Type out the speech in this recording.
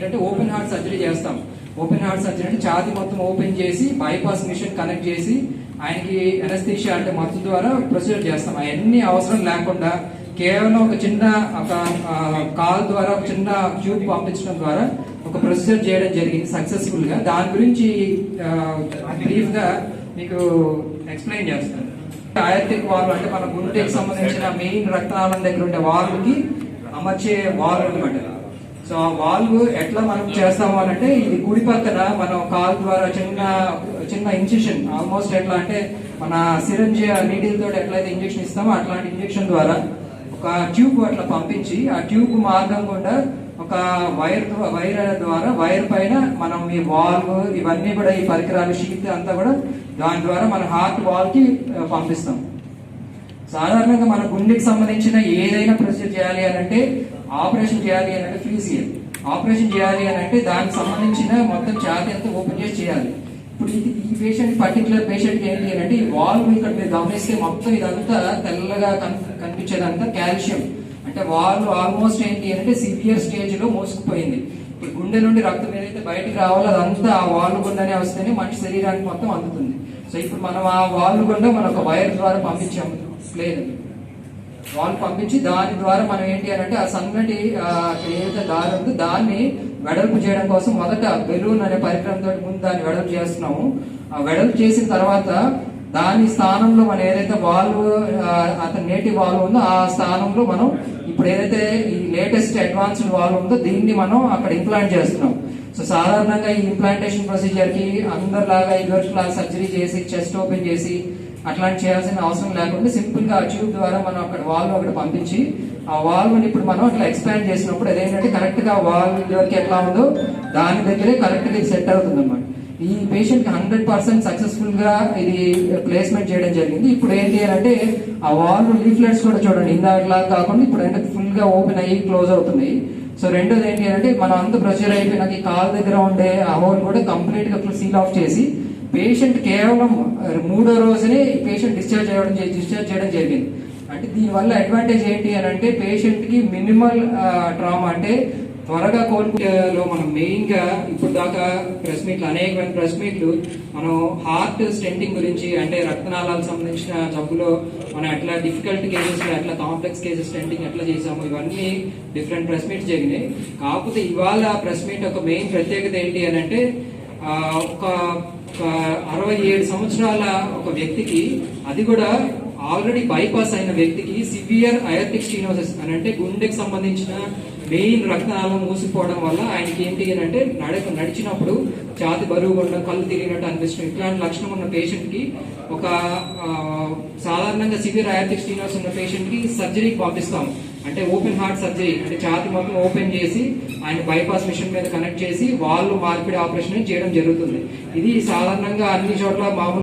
ఏంటంటే open heart surgery చేస్తాం. Open heart surgery అంటే ఛాతీ మొత్తం ఓపెన్ చేసి బైపాస్ మిషన్ కనెక్ట్ చేసి ఆయనకి ఎనస్థీషియా అంటే మత్తు ద్వారా ప్రొసీజర్ చేస్తాం. అవన్నీ అవసరం లేకుండా కేవలం ఒక చిన్న కాల్ ద్వారా ఒక చిన్న ట్యూబ్ పంపించడం ద్వారా ఒక ప్రొసీజర్ చేయడం జరిగింది సక్సెస్ఫుల్ గా. దాని గురించి బ్రీఫ్ గా మీకు ఎక్స్ప్లెయిన్ చేస్తాను. అయర్టిక్ వాల్వ్ అంటే మన గుండెకి సంబంధించిన మెయిన్ రక్తనాళం దగ్గర ఉండే వాల్వ్ కి అమర్చే వాల్వ్ అనమాట. సో ఆ వాల్వ్ ఎట్లా మనం చేస్తాము అంటే ఇది కుడి పక్కన మనం కాల్ ద్వారా చిన్న ఇంజెక్షన్ ఆల్మోస్ట్ ఎట్లా అంటే మన సిరంజ్ నీడిల్ తోటి ఎట్లయితే ఇంజెక్షన్ ఇస్తామో అట్లాంటి ఇంజెక్షన్ ద్వారా ఒక ట్యూబ్ అట్లా పంపించి ఆ ట్యూబ్ మార్గం కూడా ఒక వైర్ ద్వారా వైర్ పైన మనం ఈ వాల్వ్ ఇవన్నీ కూడా ఈ పరికరాలు షీట్ అంతా కూడా దాని ద్వారా మన హార్ట్ వాల్ కి పంపిస్తాం. సాధారణంగా మన గుండెకి సంబంధించిన ఏదైనా ప్రొసీజర్ చేయాలి అని అంటే ఆపరేషన్ చేయాలి అని అంటే ఫిజియల్ ఆపరేషన్ చేయాలి అని అంటే దానికి సంబంధించిన మొత్తం ఛాతీ అంతా ఓపెన్ చేసి చేయాలి. ఇప్పుడు ఈ పేషెంట్ పర్టికులర్ పేషెంట్ ఏంటి అని అంటే ఈ వాల్వ్ ఇక్కడ మీరు గమనిస్తే మొత్తం ఇదంతా తెల్లగా కనిపించేదంతా కాల్షియం అంటే వాల్వ్ ఆల్మోస్ట్ ఏంటి అంటే సివియర్ స్టేజ్ లో మోసుకుపోయింది. ఇప్పుడు గుండె నుండి రక్తం ఏదైతే బయటకు రావాలో అదంతా ఆ వాల్వ్ గుండానే వస్తేనే మనిషి శరీరానికి మొత్తం అందుతుంది. సో ఇప్పుడు మనం ఆ వాల్వ్ గుండా మనం ఒక వైర్ ద్వారా పంపించాము, లేదు వాల్వ్ పంపించి దాని ద్వారా మనం ఏంటి అని అంటే ఆ సన్నటి ఏదైతే దారి ఉందో దాన్ని వెడల్పు చేయడం కోసం మొదట బెలూన్ అనే పరికరంతో ముందు దాన్ని వెడల్పు చేస్తున్నాము. ఆ వెడల్పు చేసిన తర్వాత దాని స్థానంలో మనం ఏదైతే వాల్వ్ అతని నేటివ్ వాల్వ్ ఉందో ఆ స్థానంలో మనం ఇప్పుడు ఏదైతే ఈ లేటెస్ట్ అడ్వాన్స్డ్ వాల్వ్ ఉందో దీన్ని మనం అక్కడ ఇంప్లాంట్ చేస్తున్నాం. సో సాధారణంగా ఈ ఇంప్లాంటేషన్ ప్రొసీజర్ కి అందరిలాగా ఇదివరకు సర్జరీ చేసి చెస్ట్ ఓపెన్ చేసి అట్లాంటి చేయాల్సిన అవసరం లేకుండా సింపుల్ గా ట్యూబ్ ద్వారా మనం అక్కడ వాల్వ్ అక్కడ పంపించి ఆ వాల్వ్ ని ఇప్పుడు మనం అట్లా ఎక్స్పాండ్ చేసినప్పుడు అదేంటంటే కరెక్ట్ గా వాల్వ్ ఇదివరకు ఎట్లా ఉందో దాని దగ్గరే కరెక్ట్ గా సెట్ అవుతుంది అన్నమాట. ఈ పేషెంట్ కి 100% సక్సెస్ఫుల్ గా ఇది ప్లేస్మెంట్ చేయడం జరిగింది. ఇప్పుడు ఏంటి అంటే ఆ వాల్వ్ లీఫ్లెట్స్ కూడా చూడండి ఇందాకలా కాకుండా ఇప్పుడు అంటే ఫుల్ గా ఓపెన్ అయ్యి క్లోజ్ అవుతున్నాయి. సో రెండోది ఏంటి అంటే మనం అంత ప్రొసీజర్ అయిపోయినాక ఈ కాల్ దగ్గర ఉండే ఆ హోల్ కూడా కంప్లీట్ గా సీల్ ఆఫ్ చేసి పేషెంట్ కేవలం 3వ రోజునే పేషెంట్ డిశ్చార్జ్ చేయడం జరిగింది. అంటే దీనివల్ల అడ్వాంటేజ్ ఏంటి అని అంటే పేషెంట్ కి మినిమల్ ట్రామా అంటే త్వరగా కోలుకునేలో మనం మెయిన్ గా ఇప్పుడు దాకా ప్రెస్ మీట్లు అనేకమైన ప్రెస్ మీట్లు మనం హార్ట్ స్టెంటింగ్ గురించి అంటే రక్తనాళాలకు సంబంధించిన జబ్బులో మనం ఎట్లా డిఫికల్ట్ కేసెస్ లో ఎట్లా కాంప్లెక్స్ కేసెస్ స్టెంటింగ్ ఎట్లా చేసాము ఇవన్నీ డిఫరెంట్ ప్రెస్ మీట్స్ జరిగినాయి. కాకపోతే ఇవాళ ప్రెస్ మీట్ ఒక మెయిన్ ప్రత్యేకత ఏంటి అని అంటే ఒక 67 సంవత్సరాల ఒక వ్యక్తికి అది కూడా ఆల్రెడీ బైపాస్ అయిన వ్యక్తికి సివియర్ అయర్టిక్ స్టీనోసిస్ అని అంటే గుండెకి సంబంధించిన మెయిన్ రక్తనాళం మూసిపోవడం వల్ల ఆయనకి ఏంటి అని అంటే నడిచినప్పుడు ఛాతి బరువు ఉండడం కళ్ళు తిరిగినట్టు అనిపిస్తుంది. ఇట్లాంటి లక్షణం ఉన్న పేషెంట్ కి ఒక సాధారణంగా సివియర్ అయర్టిక్ స్టీనోసిస్ ఉన్న పేషెంట్ కి సర్జరీకి పంపిస్తాం. అంటే ఓపెన్ హార్ట్ సర్జరీ అంటే ఛాతి మొత్తం ఓపెన్ చేసి ఆయన బైపాస్ మిషన్ మీద కనెక్ట్ చేసి వాల్వ్ మార్పిడి ఆపరేషన్ చేయడం జరుగుతుంది. ఇది సాధారణంగా అన్ని చోట్ల మామూలు